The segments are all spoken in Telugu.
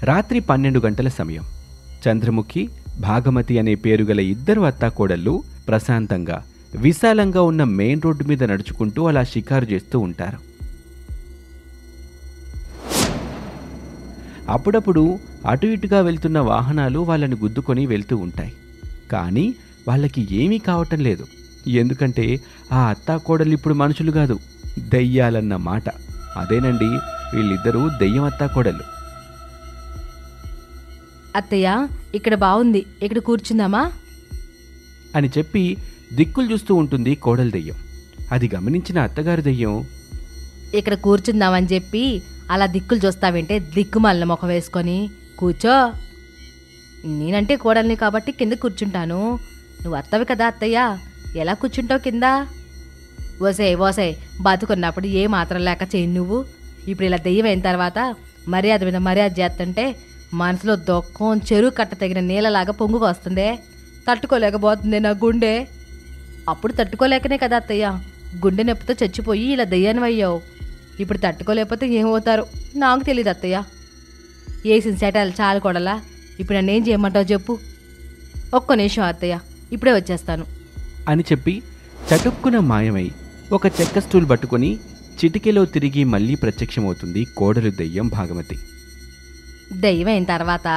రాత్రి 12 గంటల సమయం. చంద్రముఖి, భాగమతి అనే పేరుగల ఇద్దరు అత్తాకోడళ్ళు ప్రశాంతంగా విశాలంగా ఉన్న మెయిన్ రోడ్డు మీద నడుచుకుంటూ అలా షికారు చేస్తూ ఉంటారు. అప్పుడప్పుడు అటు ఇటుగా వెళ్తున్న వాహనాలు వాళ్ళని గుద్దుకొని వెళ్తూ ఉంటాయి. కానీ వాళ్ళకి ఏమీ కావటం లేదు. ఎందుకంటే ఆ అత్తాకోడలు ఇప్పుడు మనుషులు కాదు, దెయ్యాలన్న మాట. అదేనండి, వీళ్ళిద్దరూ దెయ్యం అత్తాకోడలు. అత్తయ్య, ఇక్కడ బాగుంది, ఇక్కడ కూర్చుందామా అని చెప్పి దిక్కులు చూస్తూ ఉంటుంది కోడలు దెయ్యం. అది గమనించిన అత్తగారు దెయ్యం, ఇక్కడ కూర్చుందామని చెప్పి అలా దిక్కులు చూస్తావేంటే, దిక్కుమాలిన ముఖం వేసుకొని కూర్చో. నేనంటే కోడల్ని కాబట్టి కింద కూర్చుంటాను. నువ్వు అత్తవి కదా అత్తయ్య, ఎలా కూర్చుంటావు కింద? ఓసే బతుకున్నప్పుడు ఏ మాత్రం లేక చేయి నువ్వు. ఇప్పుడు ఇలా దెయ్యం అయిన తర్వాత మర్యాద మీద మర్యాద చేస్తుంటే మనసులో దుఃఖం చెరువు కట్ట తగిన నీళ్ళలాగా పొంగుకు వస్తుందే. తట్టుకోలేకపోతుంది నా గుండె. అప్పుడు తట్టుకోలేకనే కదా అత్తయ్య గుండె నొప్పితో చచ్చిపోయి ఇలా దెయ్యాన్ని అయ్యావు. ఇప్పుడు తట్టుకోలేకపోతే ఏమవుతారు నాకు తెలియదు అత్తయ్య. వేసిన సెటాలు చాలు కొడలా. ఇప్పుడు నన్ను ఏం చేయమంటావు చెప్పు. ఒక్క నిమిషం అత్తయ్య, ఇప్పుడే వచ్చేస్తాను అని చెప్పి చటుక్కున మాయమై ఒక చెక్క స్టూల్ పట్టుకొని చిటికెలో తిరిగి మళ్ళీ ప్రత్యక్షమవుతుంది కోడలు దెయ్యం భాగమతి. దెయ్యం అయిన తర్వాత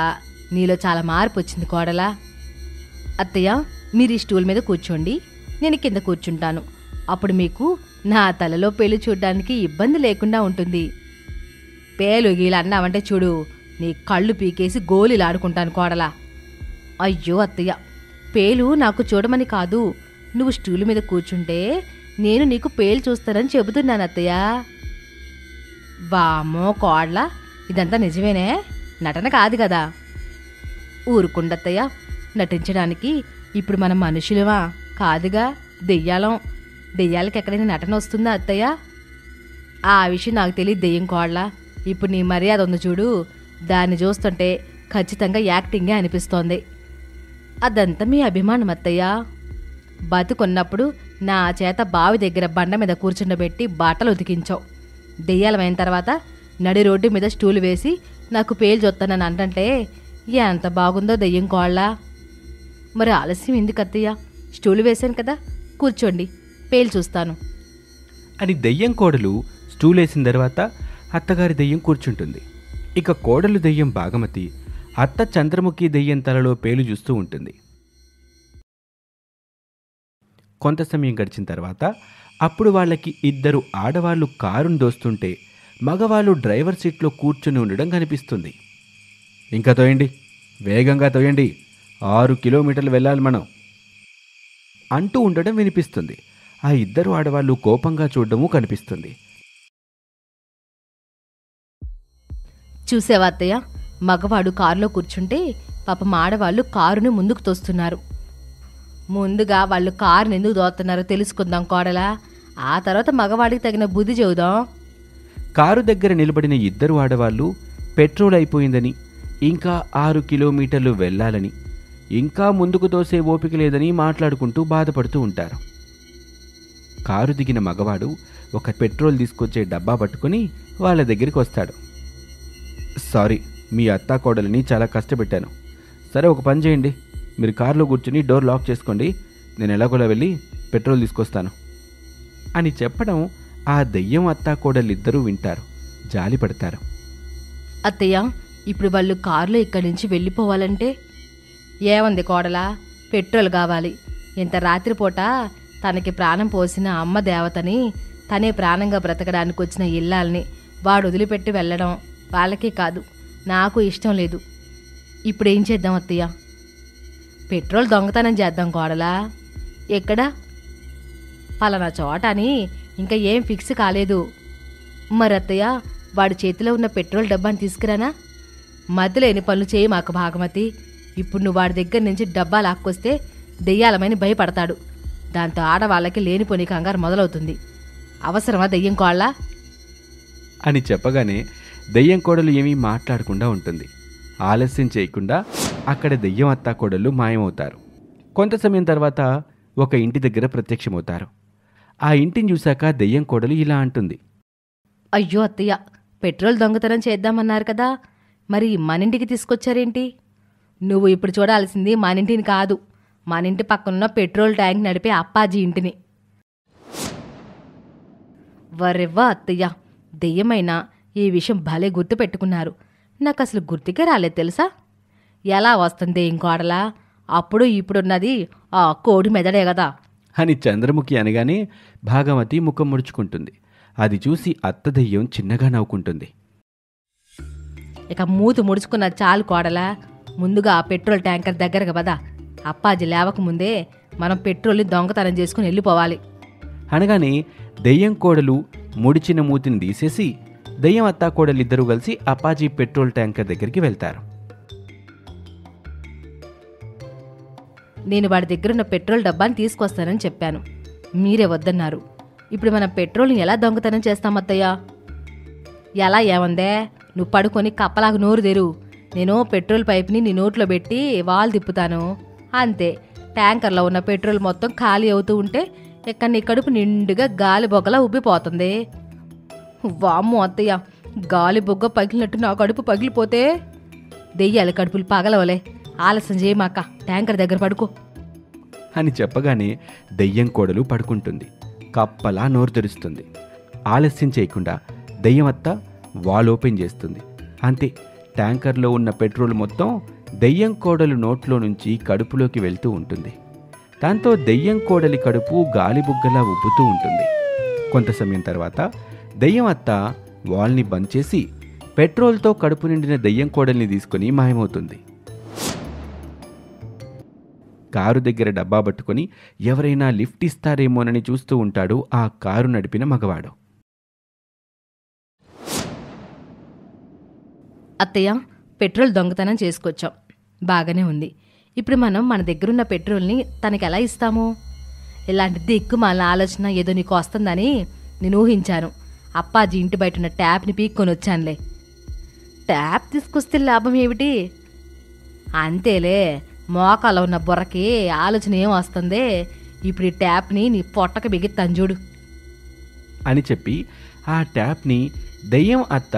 నీలో చాలా మార్పు వచ్చింది కోడలా. అత్తయ్య, మీరు ఈ స్టూల్ మీద కూర్చోండి, నేను కింద కూర్చుంటాను. అప్పుడు మీకు నా తలలో పేలు చూడ్డానికి ఇబ్బంది లేకుండా ఉంటుంది. పేలు గీలు అన్నావంటే చూడు, నీ కళ్ళు పీకేసి గోలీలాడుకుంటాను కోడలా. అయ్యో అత్తయ్య, పేలు నాకు చూడమని కాదు, నువ్వు స్టూల్ మీద కూర్చుంటే నేను నీకు పేలు చూస్తానని చెబుతున్నాను అత్తయ్య. వామ్మో కోడలా, ఇదంతా నిజమేనే, నటన కాదు కదా. ఊరుకుండత్తయ్య, నటించడానికి ఇప్పుడు మనం మనుషులమా కాదుగా, దెయ్యాలం. దెయ్యాలకి ఎక్కడైనా నటన వస్తుందా అత్తయ్య? ఆ విషయం నాకు తెలియదు దెయ్యం కోడలా. ఇప్పుడు నీ మర్యాద ఉంది చూడు, దాన్ని చూస్తుంటే ఖచ్చితంగా యాక్టింగే అనిపిస్తోంది. అదంతా మీ అభిమానం అత్తయ్య. బతుకున్నప్పుడు నా చేత బావి దగ్గర బండ మీద కూర్చుండబెట్టి బట్టలు ఉతికించావు. దెయ్యాలమైన తర్వాత నడి రోడ్డు మీద స్టూలు వేసి నాకు పేలు చూస్తానని అంటంటే ఎంత బాగుందో దెయ్యం కోళ్ళా. మరి ఆలస్యం ఎందుకు అత్తయ్య? స్టూలు వేశాను కదా, కూర్చోండి, పేలు చూస్తాను అని దెయ్యం కోడలు స్టూల్ వేసిన తర్వాత అత్తగారి దెయ్యం కూర్చుంటుంది. ఇక కోడలు దెయ్యం భాగమతి అత్త చంద్రముఖి దెయ్యం తలలో పేలు చూస్తూ ఉంటుంది. కొంత సమయం గడిచిన తర్వాత అప్పుడు వాళ్ళకి ఇద్దరు ఆడవాళ్లు కారును దోస్తుంటే మగవాళ్ళు డ్రైవర్ సీట్లో కూర్చుని ఉండడం కనిపిస్తుంది. ఇంకా తోయండి, వేగంగా తోయండి, 6 కిలోమీటర్లు వెళ్ళాలి మనం అంటూ ఉండడం వినిపిస్తుంది. ఆ ఇద్దరు ఆడవాళ్లు కోపంగా చూడడము కనిపిస్తుంది. చూసావా అత్తయ్య, మగవాడు కారులో కూర్చుంటే పాపం ఆడవాళ్ళు కారుని ముందుకు తోస్తున్నారు. ముందుగా వాళ్ళు కారుని ఎందుకు దోస్తున్నారో తెలుసుకుందాం కోడలా, ఆ తర్వాత మగవాడికి తగిన బుద్ధి చెబుదాం. కారు దగ్గర నిలబడిన ఇద్దరు ఆడవాళ్ళు పెట్రోల్ అయిపోయిందని, ఇంకా 6 కిలోమీటర్లు వెళ్ళాలని, ఇంకా ముందుకు తోసే ఓపిక లేదని మాట్లాడుకుంటూ బాధపడుతూ ఉంటారు. కారు దిగిన మగవాడు ఒక పెట్రోల్ తీసుకొచ్చే డబ్బా పట్టుకుని వాళ్ళ దగ్గరికి వస్తాడు. సారీ, మీ అత్తాకోడలిని చాలా కష్టపెట్టాను. సరే, ఒక పని చేయండి, మీరు కారులో కూర్చుని డోర్ లాక్ చేసుకోండి, నేను ఎలాగోలా వెళ్ళి పెట్రోల్ తీసుకొస్తాను అని చెప్పడం ఆ దెయ్యం అత్తాకోడలిద్దరూ వింటారు, జాలి పడతారు. అత్తయ్య, ఇప్పుడు వాళ్ళు కారులో ఇక్కడి నుంచి వెళ్ళిపోవాలంటే ఏముంది కోడలా, పెట్రోల్ కావాలి. ఇంత రాత్రిపూట తనకి ప్రాణం పోసిన అమ్మ దేవతని, తనే ప్రాణంగా బ్రతకడానికి వచ్చిన ఇల్లాల్ని వాడు వదిలిపెట్టి వెళ్ళడం వాళ్ళకే కాదు నాకు ఇష్టం లేదు. ఇప్పుడేం చేద్దాం అత్తయ్య? పెట్రోల్ దొంగతనం చేద్దాం కోడలా. ఎక్కడా? పలానా చోట అని ఇంకా ఏం ఫిక్స్ కాలేదు. మరి అత్తయ్య, వాడి చేతిలో ఉన్న పెట్రోల్ డబ్బాని తీసుకురానా? మధ్యలేని పనులు చేయి మాకు భాగమతి. ఇప్పుడు నువ్వు వాడి దగ్గర నుంచి డబ్బా లాక్కొస్తే దెయ్యాలమని భయపడతాడు. దాంతో ఆడవాళ్ళకి లేనిపోని కంగారు మొదలవుతుంది. అవసరమా దెయ్యం కోళ్ళ అని చెప్పగానే దెయ్యం కోడలు ఏమీ మాట్లాడకుండా ఉంటుంది. ఆలస్యం చేయకుండా అక్కడ దెయ్యం అత్తాకోడళ్ళు మాయమవుతారు. కొంత సమయం తర్వాత ఒక ఇంటి దగ్గర ప్రత్యక్షమవుతారు. ఆ ఇంటిని చూశాక దెయ్యం కోడలు ఇలా అంటుంది. అయ్యో అత్తయ్య, పెట్రోల్ దొంగతనం చేద్దామన్నారు కదా, మరి మనింటికి తీసుకొచ్చారేంటి? నువ్వు ఇప్పుడు చూడాల్సింది మనింటిని కాదు, మనింటి పక్కనున్న పెట్రోల్ ట్యాంక్ నడిపే అప్పాజీ ఇంటిని. వర్రెవ్వ అత్తయ్య, దెయ్యమైనా ఈ విషయం భలే గుర్తు పెట్టుకున్నారు. నాకు అసలు గుర్తుకే రాలేదు తెలుసా? ఎలా వస్తుంది ఇంకోడలా? అప్పుడు ఇప్పుడున్నది ఆ కోడి మెదడే కదా అని చంద్రముఖి అనగానే భాగమతి ముఖం ముడుచుకుంటుంది. అది చూసి అత్త దెయ్యం చిన్నగా నవ్వుకుంటుంది. ఇక మూతి ముడుచుకున్న చాలు కోడలా, ముందుగా ఆ పెట్రోల్ ట్యాంకర్ దగ్గరకు పదా. అప్పాజీ లేవకముందే మనం పెట్రోల్ని దొంగతనం చేసుకుని వెళ్ళిపోవాలి అనగానే దెయ్యం కోడలు ముడిచిన మూతిని తీసేసి దెయ్యం అత్తా కోడలిద్దరూ కలిసి అప్పాజీ పెట్రోల్ ట్యాంకర్ దగ్గరికి వెళ్తారు. నేను వాడి దగ్గరున్న పెట్రోల్ డబ్బాని తీసుకొస్తానని చెప్పాను, మీరే వద్దన్నారు. ఇప్పుడు మనం పెట్రోల్ని ఎలా దొంగతనం చేస్తామత్తయ్యా? ఎలా ఏమందే, నువ్వు పడుకొని కప్పలాగా నోరు తెరు. నేను పెట్రోల్ పైప్ని నీ నోట్లో పెట్టి వాల్ తిప్పుతాను అంతే. ట్యాంకర్లో ఉన్న పెట్రోల్ మొత్తం ఖాళీ అవుతూ ఉంటే ఇక్కడ నీ కడుపు నిండుగా గాలి బొగ్గలా ఉబ్బిపోతుంది. వామ్మో అత్తయ్య, గాలి బొగ్గ పగిలినట్టు నా కడుపు పగిలిపోతే దెయ్యాలి కడుపులు పగలవలే. ఆలస్యం చేయమాక, ట్యాంకర్ దగ్గర పడుకో అని చెప్పగానే దెయ్యం కోడలు పడుకుంటుంది. కప్పలా నోరు తెరుస్తుంది. ఆలస్యం చేయకుండా దెయ్యమత్త వాల్ ఓపెన్ చేస్తుంది. అంతే, ట్యాంకర్లో ఉన్న పెట్రోల్ మొత్తం దెయ్యం కోడలు నోట్లో నుంచి కడుపులోకి వెళ్తూ ఉంటుంది. దాంతో దెయ్యం కోడలి కడుపు గాలిబుగ్గలా ఉబ్బుతూ ఉంటుంది. కొంత సమయం తర్వాత దెయ్యం అత్త వాల్ని బంద్ చేసి పెట్రోల్తో కడుపు నిండిన దెయ్యం కోడల్ని తీసుకుని మాయమవుతుంది. కారు దగ్గర డబ్బా పట్టుకొని ఎవరైనా లిఫ్ట్ ఇస్తారేమోనని చూస్తూ ఉంటాడు ఆ కారు నడిపిన మగవాడు. అత్తయ్య, పెట్రోల్ దొంగతనం చేసుకొచ్చాం, బాగానే ఉంది. ఇప్పుడు మనం మన దగ్గరున్న పెట్రోల్ని తనకి ఎలా ఇస్తాము? ఇలాంటి దిక్కుమాలిన ఆలోచన ఏదో నీకు వస్తుందని నేను ఊహించాను. అప్పాజీ ఇంటి బయట ఉన్న ట్యాప్ని పీక్కొని వచ్చానులే. ట్యాప్ తీసుకొస్తే లాభం ఏమిటి? అంతేలే, మోకాలో ఉన్న బుర్రకి ఆలోచన ఏం వస్తుంది. ఇప్పుడు ఈ ట్యాప్ని నీ పొట్టకు బిగిస్తాను చూడు అని చెప్పి ఆ ట్యాప్ని దెయ్యం అత్త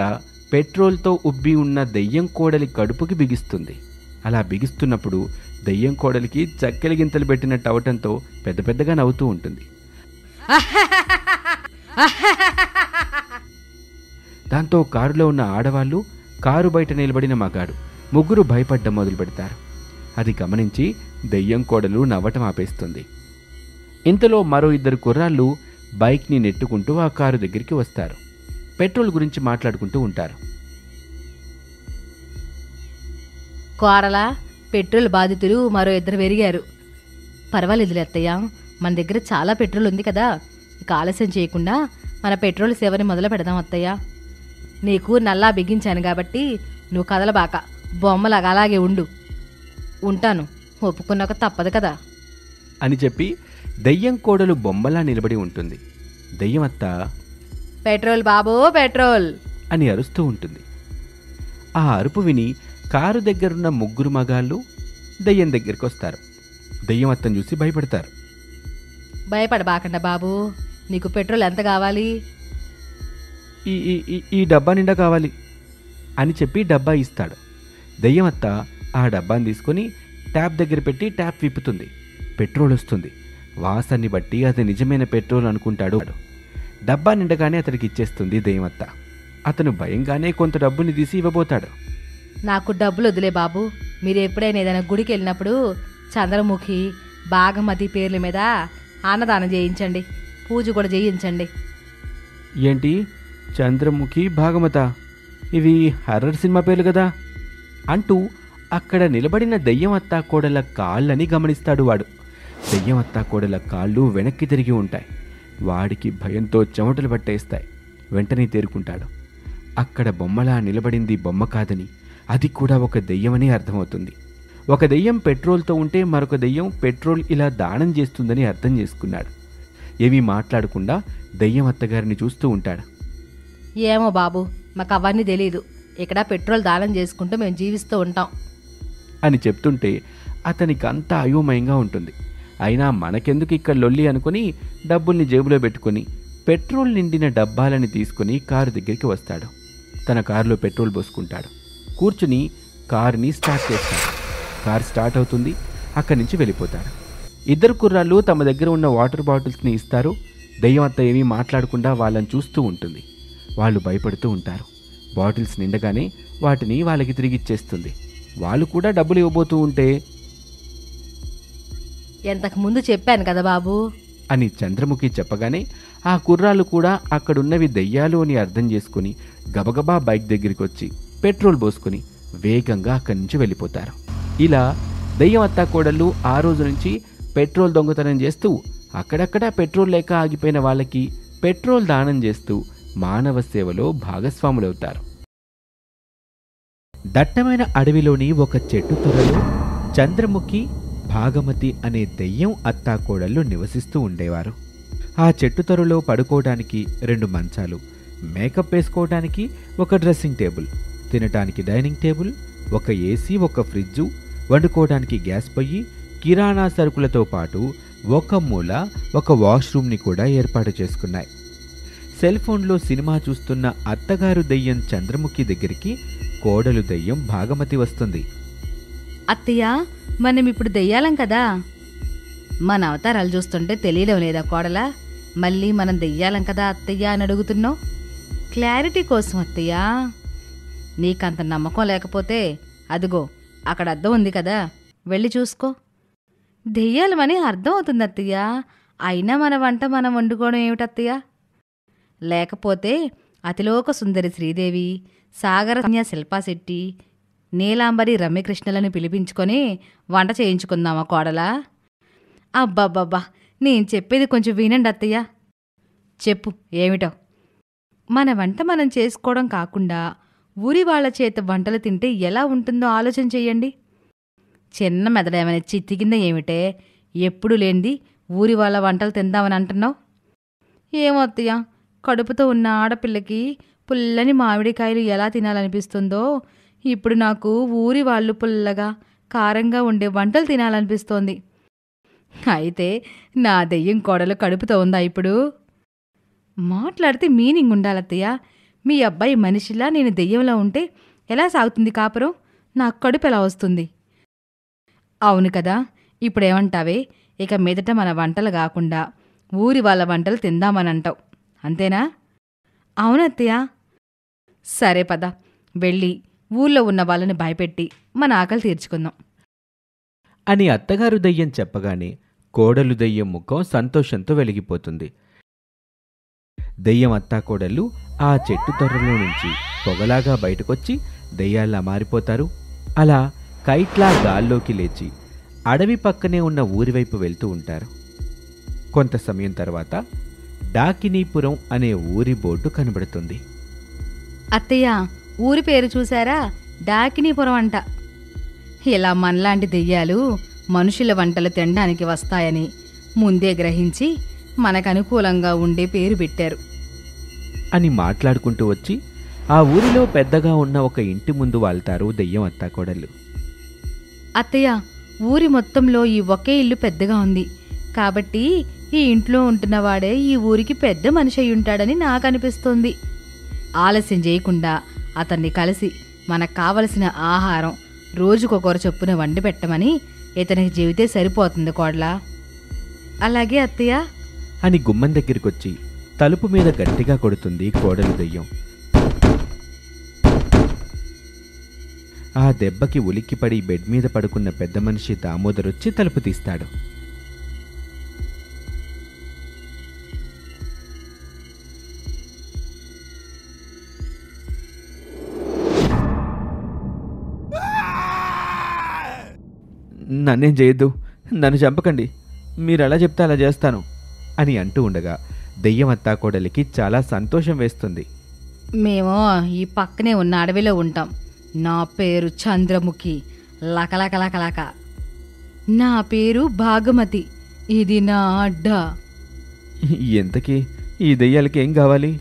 పెట్రోల్తో ఉబ్బి ఉన్న దెయ్యం కోడలి కడుపుకి బిగిస్తుంది. అలా బిగిస్తున్నప్పుడు దెయ్యం కోడలికి చక్కెలి గింతలు పెట్టినట్టు అవటంతో పెద్ద పెద్దగా నవ్వుతూ ఉంటుంది. దాంతో కారులో ఉన్న ఆడవాళ్ళు, కారు బయట నిలబడిన మగాడు ముగ్గురు భయపడ్డం మొదలు పెడతారు. అది గమనించి దెయ్యం కోడలు నవ్వటం ఆపేస్తుంది. ఇంతలో మరో ఇద్దరు కుర్రాళ్ళు బైక్ని నెట్టుకుంటూ ఆ కారు దగ్గరికి వస్తారు. పెట్రోల్ గురించి మాట్లాడుకుంటూ ఉంటారు. కోరలా, పెట్రోల్ బాధితులు మరో ఇద్దరు పెరిగారు. పర్వాలేదులే అత్తయ్య, మన దగ్గర చాలా పెట్రోల్ ఉంది కదా. ఇక ఆలస్యం చేయకుండా మన పెట్రోల్ సేవని మొదలు పెడదాం అత్తయ్య. నీకు నల్లా బిగించాను కాబట్టి నువ్వు కదలబాక, బొమ్మలాగా అలాగే ఉండు. ఉంటాను, ఒప్పుకున్నాక తప్పదు కదా అని చెప్పి దెయ్యం కోడలు బొమ్మలా నిలబడి ఉంటుంది. దెయ్యమత్త పెట్రోల్ బాబు పెట్రోల్ అని అరుస్తూ ఉంటుంది. ఆ అరుపు విని కారు దగ్గరున్న ముగ్గురు మగాళ్ళు దెయ్యం దగ్గరికి వస్తారు. దెయ్యమత్తను చూసి భయపడతారు. భయపడబాకండా బాబు, నీకు పెట్రోల్ ఎంత కావాలి? ఈ ఈ డబ్బా నిండా కావాలి అని చెప్పి డబ్బా ఇస్తాడు. దెయ్యమత్త ఆ డబ్బాని తీసుకొని ట్యాప్ దగ్గర పెట్టి ట్యాప్ విప్పుతుంది. పెట్రోల్ వస్తుంది. వాసన్ని బట్టి అది నిజమైన పెట్రోల్ అనుకుంటాడు. డబ్బా నిండగానే అతడికి ఇచ్చేస్తుంది దెయ్యమత్త. అతను భయంగానే కొంత డబ్బుని తీసి ఇవ్వబోతాడు. నాకు డబ్బులు వదిలే బాబు, మీరు ఎప్పుడైనా ఏదైనా గుడికి వెళ్ళినప్పుడు చంద్రముఖి, భాగమతి పేర్ల మీద అన్నదానం చేయించండి, పూజ కూడా చేయించండి. ఏంటి చంద్రముఖి, భాగమత? ఇవి హర్రర్ సినిమా పేర్లు కదా అంటూ అక్కడ నిలబడిన దెయ్యమత్తా కోడల కాళ్ళని గమనిస్తాడు వాడు. దెయ్యమత్తా కోడల కాళ్ళు వెనక్కి తిరిగి ఉంటాయి. వాడికి భయంతో చెమటలు పట్టేస్తాయి. వెంటనే తేరుకుంటాడు. అక్కడ బొమ్మలా నిలబడింది బొమ్మ కాదని, అది కూడా ఒక దెయ్యమని అర్థమవుతుంది. ఒక దెయ్యం పెట్రోల్తో ఉంటే మరొక దెయ్యం పెట్రోల్ ఇలా దానం చేస్తుందని అర్థం చేసుకున్నాడు. ఏమీ మాట్లాడకుండా దెయ్యం అత్తగారిని చూస్తూ ఉంటాడు. ఏమో బాబు, మాకు అవన్నీ తెలీదు. ఇక్కడ పెట్రోల్ దానం చేసుకుంటూ మేము జీవిస్తూ ఉంటాం అని చెప్తుంటే అతనికి అంతా అయోమయంగా ఉంటుంది. అయినా మనకెందుకు ఇక్కడ లొల్లి అనుకుని డబ్బుల్ని జేబులో పెట్టుకుని పెట్రోల్ నిండిన డబ్బాలని తీసుకుని కారు దగ్గరికి వస్తాడు. తన కారులో పెట్రోల్ పోసుకుంటాడు. కూర్చుని కారుని స్టార్ట్ చేస్తారు. కార్ స్టార్ట్ అవుతుంది. అక్కడి నుంచి వెళ్ళిపోతారు. ఇద్దరు కుర్రాళ్ళు తమ దగ్గర ఉన్న వాటర్ బాటిల్స్ని ఇస్తారు. దెయ్యం అత్త ఏమీ మాట్లాడకుండా వాళ్ళని చూస్తూ ఉంటుంది. వాళ్ళు భయపడుతూ ఉంటారు. బాటిల్స్ నిండగానే వాటిని వాళ్ళకి తిరిగిచ్చేస్తుంది. వాళ్ళు కూడా డబ్బులు ఇవ్వబోతూ ఉంటే, ఎంతకు ముందు చెప్పాను కదా బాబు అని చంద్రముఖి చెప్పగానే ఆ కుర్రాళ్ళు కూడా అక్కడున్నవి దెయ్యాలు అని అర్థం చేసుకుని గబగబా బైక్ దగ్గరికి వచ్చి పెట్రోల్ పోసుకుని వేగంగా అక్కడి నుంచి వెళ్ళిపోతారు. ఇలా దెయ్యం అత్తా కోడళ్ళు ఆ రోజు నుంచి పెట్రోల్ దొంగతనం చేస్తూ అక్కడక్కడ పెట్రోల్ లేక ఆగిపోయిన వాళ్ళకి పెట్రోల్ దానం చేస్తూ మానవ సేవలో భాగస్వాములవుతారు. దట్టమైన అడవిలోని ఒక చెట్టు తొర్రలో చంద్రముఖి, భాగమతి అనే దెయ్యం అత్తాకోడళ్ళు నివసిస్తూ ఉండేవారు. ఆ చెట్టు తొర్రలో పడుకోవడానికి 2 మంచాలు, మేకప్ వేసుకోవడానికి ఒక డ్రెస్సింగ్ టేబుల్, తినటానికి డైనింగ్ టేబుల్, ఒక ఏసీ, ఒక ఫ్రిడ్జు, వండుకోవడానికి గ్యాస్ పొయ్యి, కిరాణా సరుకులతో పాటు ఒక మూల ఒక వాష్రూమ్ని కూడా ఏర్పాటు చేసుకున్నాయి. సెల్ ఫోన్లో సినిమా చూస్తున్న అత్తగారు దెయ్యం చంద్రముఖి దగ్గరికి కోడలు దెయ్యం భాగమతి వస్తుంది. అత్తయ్య, మనం ఇప్పుడు దెయ్యాలం కదా, మన అవతారాలు చూస్తుంటే తెలియడం లేదా కోడలా? మళ్ళీ మనం దెయ్యాలం కదా అత్తయ్య అని అడుగుతున్నావు. క్లారిటీ కోసం అత్తయ్య. నీకంత నమ్మకం లేకపోతే అదిగో అక్కడ అద్దం ఉంది కదా, వెళ్ళి చూసుకో. దెయ్యాలమని అర్థం అవుతుంది అత్తయ్య. అయినా మన వంట మనం వండుకోవడం ఏమిటత్తయ్య? లేకపోతే అతిలోక సుందరి శ్రీదేవి, సాగరన్య శిల్పాశెట్టి, నీలాంబరి రమ్యకృష్ణలను పిలిపించుకొని వంట చేయించుకుందామా కోడలా? అబ్బాబ్బాబ్బా, నేను చెప్పేది కొంచెం వినండి అత్తయ్య. చెప్పు, ఏమిటో? మన వంట మనం చేసుకోవడం కాకుండా ఊరి వాళ్ల చేత వంటలు తింటే ఎలా ఉంటుందో ఆలోచన చెయ్యండి. చిన్న మెదడేమైనా చిత్తి కింద ఏమిటే? ఎప్పుడు లేనిది ఊరి వాళ్ళ వంటలు తిందామని అంటున్నావు? ఏమో అత్తయ్య, కడుపుతో ఉన్న ఆడపిల్లకి పుల్లని మామిడికాయలు ఎలా తినాలనిపిస్తుందో ఇప్పుడు నాకు ఊరి వాళ్ళు పుల్లగా కారంగా ఉండే వంటలు తినాలనిపిస్తోంది. అయితే నా దెయ్యం కోడలు కడుపుతో ఉందా ఇప్పుడు? మాట్లాడితే మీనింగ్ ఉండాలత్తయ్య. మీ అబ్బాయి మనిషిలా, నేను దెయ్యంలా ఉంటే ఎలా సాగుతుంది కాపురం? నాకు కడుపు ఎలా వస్తుంది? అవును కదా, ఇప్పుడేమంటావే? ఇక మీదట మన వంటలు కాకుండా ఊరి వాళ్ళ వంటలు తిందామనంటావు, అంతేనా? అవునత్తయ్య. సరే పద, వెళ్ళి ఊళ్ళో ఉన్న వాళ్ళని భయపెట్టి మన ఆకలి తీర్చుకుందాం అని అత్తగారు దెయ్యం చెప్పగానే కోడలు దెయ్యం ముఖం సంతోషంతో వెలిగిపోతుంది. దెయ్యం అత్తాకోడళ్ళు ఆ చెట్టు తొర్రలో నుంచి పొగలాగా బయటకొచ్చి దెయ్యాల్లా మారిపోతారు. అలా కైట్లా గాల్లోకి లేచి అడవి పక్కనే ఉన్న ఊరివైపు వెళ్తూ ఉంటారు. కొంత సమయం తర్వాత డాకినీపురం అనే ఊరి బోర్డు కనబడుతుంది. అత్తయ్య, ఊరి పేరు చూశారా? డాకినీపురం అంట. ఇలా మనలాంటి దెయ్యాలు మనుషుల వంటలు తినడానికి వస్తాయని ముందే గ్రహించి మనకనుకూలంగా ఉండే పేరు పెట్టారు అని మాట్లాడుకుంటూ వచ్చి ఆ ఊరిలో పెద్దగా ఉన్న ఒక ఇంటి ముందు వాళ్తారు దెయ్యం అత్తాకోడళ్ళు. అత్తయ్య, ఊరి మొత్తంలో ఈ ఒకే ఇల్లు పెద్దగా ఉంది కాబట్టి ఈ ఇంట్లో ఉంటున్నవాడే ఈ ఊరికి పెద్ద మనిషి అయి ఉంటాడని నాకు అనిపిస్తోంది. ఆలస్యం చేయకుండా అతన్ని కలిసి మనకు కావలసిన ఆహారం రోజుకొకరు చొప్పున వండి పెట్టమని ఇతనికి చెబితే సరిపోతుంది కోడలా. అలాగే అత్తయ్య అని గుమ్మం దగ్గరికొచ్చి తలుపు మీద గట్టిగా కొడుతుంది కోడలు దెయ్యం. ఆ దెబ్బకి ఉలిక్కిపడి బెడ్ మీద పడుకున్న పెద్ద మనిషి దామోదరొచ్చి తలుపు తీస్తాడు. నన్నేం చేయొద్దు, నన్ను చంపకండి, మీరెలా చెప్తే అలా చేస్తాను అని అంటూ ఉండగా దెయ్యం అత్తాకోడలికి చాలా సంతోషం వేస్తుంది. మేము ఈ పక్కనే ఉన్న అడవిలో ఉంటాం. నా పేరు చంద్రముఖి, లకలకలకలక. నా పేరు భాగమతి, ఇది నా అడ్డా. ఎంతకీ ఈ దెయ్యాలకి ఏం కావాలి?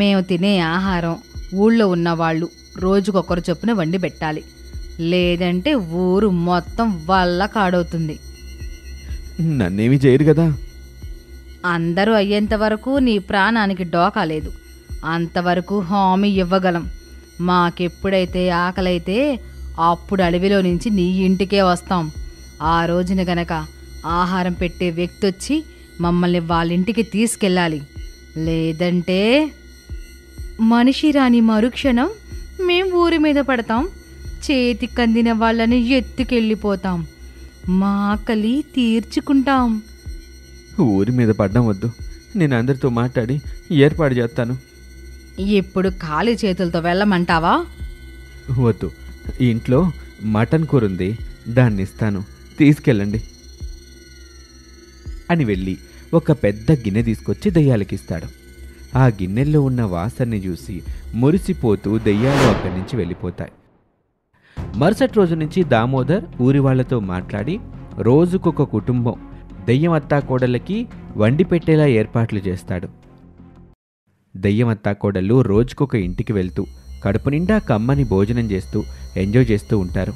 మేము తినే ఆహారం ఊళ్ళో ఉన్నవాళ్ళు రోజుకొకరు చొప్పున వండి పెట్టాలి, లేదంటే ఊరు మొత్తం వల్ల కాడవుతుంది. నన్నేమీ చేయరు కదా? అందరూ అయ్యేంతవరకు నీ ప్రాణానికి డోకా లేదు, అంతవరకు హామీ ఇవ్వగలం. మాకెప్పుడైతే ఆకలైతే అప్పుడు అడవిలో నుంచి నీ ఇంటికే వస్తాం. ఆ రోజున గనక ఆహారం పెట్టే వ్యక్తి వచ్చి మమ్మల్ని వాళ్ళింటికి తీసుకెళ్ళాలి. లేదంటే మనిషి రాని మరుక్షణం మేం ఊరి మీద పడతాం. చేతికి అందిన వాళ్ళని ఎత్తుకెళ్ళిపోతాం. మా ఆకలి తీర్చుకుంటాం. ఊరి మీద పడ్డం వద్దు, నేను అందరితో మాట్లాడి ఏర్పాటు చేస్తాను. ఇప్పుడు ఖాళీ చేతులతో వెళ్ళమంటావా? వద్దు, ఇంట్లో మటన్ కూర ఉంది, దాన్ని ఇస్తాను, తీసుకెళ్ళండి అని వెళ్ళి ఒక పెద్ద గిన్నె తీసుకొచ్చి దెయ్యాలకిస్తాడు. ఆ గిన్నెల్లో ఉన్న వాసనని చూసి మురిసిపోతూ దెయ్యాలు అక్కడి నుంచి వెళ్ళిపోతాయి. మరుసటి రోజు నుంచి దామోదర్ ఊరి వాళ్లతో మాట్లాడి రోజుకొక కుటుంబం దెయ్యం అత్తాకోడళ్ళకి వండి పెట్టేలా ఏర్పాట్లు చేస్తాడు. దెయ్యం అత్తాకోడళ్ళు రోజుకొక ఇంటికి వెళ్తూ కడుపు నిండా కమ్మని భోజనం చేస్తూ ఎంజాయ్ చేస్తూ ఉంటారు.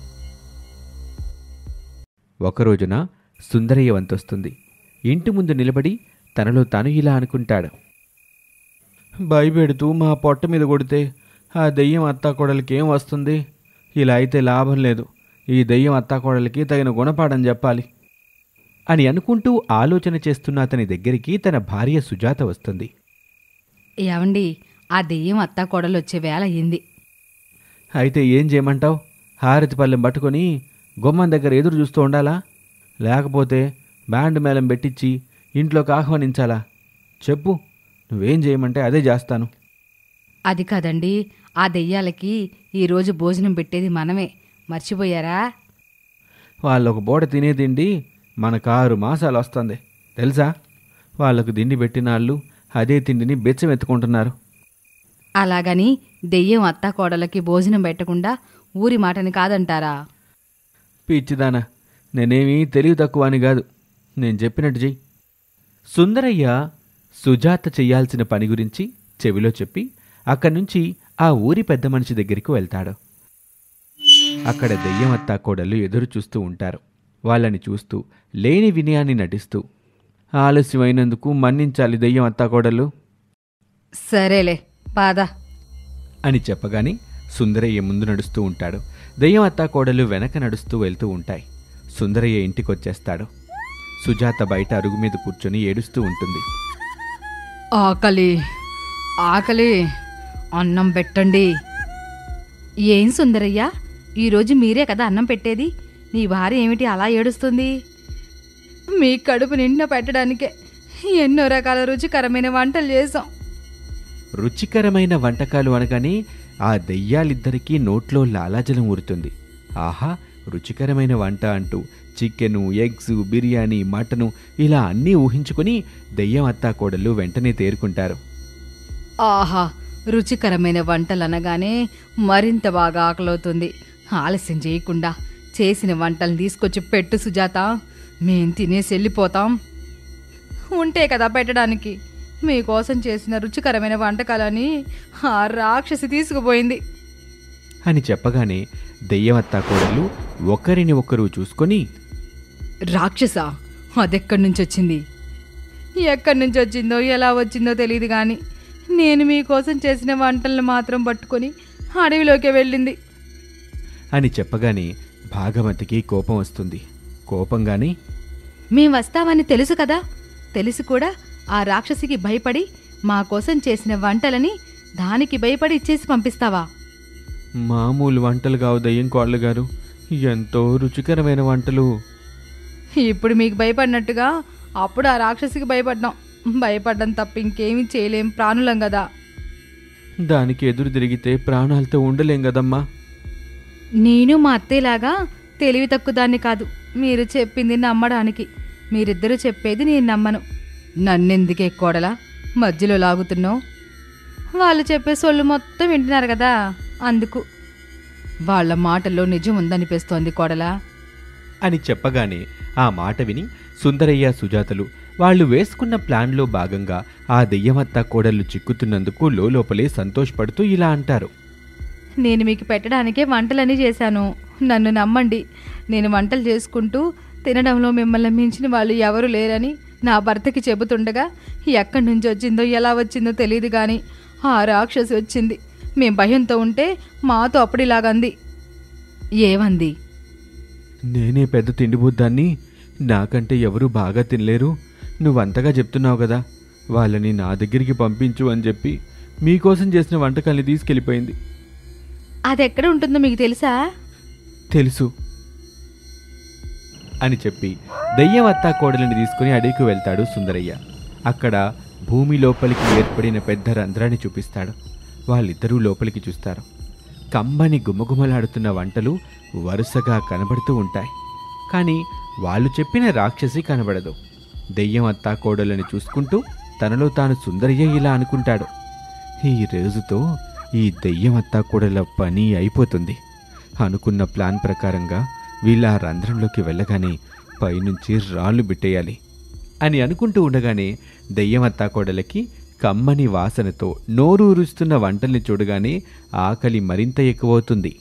ఒకరోజున సుందరయ్య వంతొస్తుంది. ఇంటి ముందు నిలబడి తనలో తాను ఇలా అనుకుంటాడు. భయపెడుతూ మా పొట్ట మీద కొడితే ఆ దెయ్యం అత్తాకోడలకి ఏం వస్తుంది? ఇలా అయితే లాభం లేదు. ఈ దెయ్యం అత్తాకోడలకి తగిన గుణపాఠం చెప్పాలి అని అనుకుంటూ ఆలోచన చేస్తున్న అతని దగ్గరికి తన భార్య సుజాత వస్తుంది. ఏవండి, ఆ దెయ్యం అత్తాకోడలు వచ్చే వేళ అయింది. అయితే ఏం చేయమంటావు? హారతి పళ్ళెం పట్టుకొని గుమ్మం దగ్గర ఎదురు చూస్తూ ఉండాలా? లేకపోతే బ్యాండ్ మేళం పెట్టించి ఇంట్లోకి ఆహ్వానించాలా? చెప్పు, నువ్వేం చేయమంటే అదే చేస్తాను. అది కాదండి, ఆ దెయ్యాలకి ఈరోజు భోజనం పెట్టేది మనమే, మర్చిపోయారా? వాళ్ళొక పూట తినే తిండి మనకు 6 మాసాలు వస్తుంది తెలుసా? వాళ్ళకు తిండి పెట్టిన వాళ్ళు అదే తిండిని బెచ్చం ఎత్తుకుంటున్నారు. అలాగని దెయ్యం అత్తాకోడలకి భోజనం పెట్టకుండా ఊరి మాటని కాదంటారా? పిచ్చిదానా, నేనేమీ తెలివి తక్కువ అని కాదు. నేను చెప్పినట్టు చెయ్యి. సుందరయ్య సుజాత చెయ్యాల్సిన పని గురించి చెవిలో చెప్పి అక్కడి నుంచి ఆ ఊరి పెద్ద మనిషి దగ్గరికి వెళ్తాడు. అక్కడ దెయ్యం అత్తాకోడళ్ళు ఎదురు చూస్తూ ఉంటారు. వాళ్ళని చూస్తూ లేని వినయాన్ని నటిస్తూ, ఆలస్యమైనందుకు మన్నించాలి దెయ్యం అత్తాకోడళ్ళు సరేలే బాధ అని చెప్పగానే సుందరయ్య ముందు నడుస్తూ ఉంటాడు. దెయ్యం అత్తాకోడళ్ళు వెనక నడుస్తూ వెళ్తూ ఉంటాయి. సుందరయ్య ఇంటికొచ్చేస్తాడు. సుజాత బయట అరుగు మీద కూర్చొని ఏడుస్తూ ఉంటుంది. ఆకలి ఆకలి, అన్నం పెట్టండి. ఏం సుందరయ్య, ఈరోజు మీరే కదా అన్నం పెట్టేది, నీ భార్య ఏమిటి అలా ఏడుస్తుంది? మీ కడుపు నిండా పెట్టడానికే ఎన్నో రకాల రుచికరమైన వంటలు చేసాం. రుచికరమైన వంటకాలు అనగానే ఆ దెయ్యాలిద్దరికీ నోట్లో లాలాజలం ఊరుతుంది. ఆహా, రుచికరమైన వంట అంటూ చికెను, ఎగ్స్, బిర్యానీ, మటను ఇలా అన్నీ ఊహించుకుని దెయ్యం అత్తాకోడళ్ళు వెంటనే తేరుకుంటారు. ఆహా, రుచికరమైన వంటలు అనగానే మరింత బాగా ఆకలవుతుంది. ఆలస్యం చేయకుండా చేసిన వంటలను తీసుకొచ్చి పెట్టు సుజాత, మేం తినేసి వెళ్ళిపోతాం. ఉంటే కదా పెట్టడానికి. మీకోసం చేసిన రుచికరమైన వంటకాలని ఆ రాక్షసి తీసుకుపోయింది అని చెప్పగానే దెయ్యం అత్తాకోడళ్ళు ఒకరిని ఒకరు చూసుకొని, రాక్షసా, అదెక్కడి నుంచి వచ్చింది? ఎక్కడి నుంచి వచ్చిందో ఎలా వచ్చిందో తెలియదు కానీ నేను మీకోసం చేసిన వంటలను మాత్రం పట్టుకొని అడవిలోకి వెళ్ళింది అని చెప్పగానే భాగమతికి కోపం వస్తుంది. కోపంగానే, మేం వస్తామని తెలుసు కదా, తెలిసి కూడా ఆ రాక్షసికి భయపడి మా కోసం చేసిన వంటలని దానికి భయపడి ఇచ్చేసి పంపిస్తావా? మామూలు వంటలు కావు దెయ్యం కోళ్ళ గారు, ఎంతో రుచికరమైన వంటలు. ఇప్పుడు మీకు భయపడినట్టుగా అప్పుడు ఆ రాక్షసికి భయపడ్డాం. భయపడ్డం తప్ప ఇంకేమీ చేయలేం, ప్రాణులం కదా. దానికి ఎదురు తిరిగితే ప్రాణాలతో ఉండలేం కదమ్మా. నేను మా అత్తయ్యలాగా తెలివి తక్కువ దాన్ని కాదు, మీరు చెప్పింది నమ్మడానికి. మీరిద్దరూ చెప్పేది నేను నమ్మను. నన్నెందుకే కోడలా మధ్యలో లాగుతున్నావు? వాళ్ళు చెప్పే సొల్లు మొత్తం వింటున్నారు కదా, అందుకు. వాళ్ళ మాటల్లో నిజం ఉందనిపిస్తోంది కోడలా అని చెప్పగానే ఆ మాట విని సుందరయ్య, సుజాతలు వాళ్ళు వేసుకున్న ప్లాన్లో భాగంగా ఆ దెయ్యమత్తా కోడళ్ళు చిక్కుతున్నందుకు లోపలే సంతోషపడుతూ ఇలా అంటారు. నేను మీకు పెట్టడానికే వంటలన్నీ చేశాను, నన్ను నమ్మండి. నేను వంటలు చేసుకుంటూ తినడంలో మిమ్మల్ని మించిన వాళ్ళు ఎవరు లేరని నా భర్తకి చెబుతుండగా ఎక్కడి నుంచి వచ్చిందో ఎలా వచ్చిందో తెలియదు కానీ ఆ రాక్షసి వచ్చింది. మేం భయంతో ఉంటే మాతో అప్పుడు ఇలాగంది. ఏమంది? నేనే పెద్ద తిండిబుద్దాన్ని, నాకంటే ఎవరూ బాగా తినలేరు, నువ్వంతగా చెప్తున్నావు కదా, వాళ్ళని నా దగ్గరికి పంపించు అని చెప్పి మీకోసం చేసిన వంటకాల్ని తీసుకెళ్ళిపోయింది. అది ఎక్కడ ఉంటుందో మీకు తెలుసా? తెలుసు అని చెప్పి దెయ్యం అత్తా కోడలిని తీసుకుని అడవికి వెళ్తాడు సుందరయ్య. అక్కడ భూమి లోపలికి ఏర్పడిన పెద్ద రంధ్రాన్ని చూపిస్తాడు. వాళ్ళిద్దరూ లోపలికి చూస్తారు. కమ్మని గుమగుమలాడుతున్న వంటలు వరుసగా కనబడుతూ ఉంటాయి. కానీ వాళ్ళు చెప్పిన రాక్షసి కనబడదు. దెయ్యం అత్తా కోడలని చూసుకుంటూ తనలో తాను సుందరయ్య ఇలా అనుకుంటాడు, ఈ రోజుతో ఈ దెయ్యం అత్తా కోడల పని అయిపోతుంది. అనుకున్న ప్లాన్ ప్రకారంగా వీళ్ళ ఆ రంధ్రంలోకి వెళ్ళగానే పైనుంచి రాళ్ళు బిట్టేయాలి అని అనుకుంటూ ఉండగానే దెయ్యం అత్తా కోడలకి కమ్మని వాసనతో నోరూరుస్తున్న వంటల్ని చూడగానే ఆకలి మరింత ఎక్కువవుతుంది.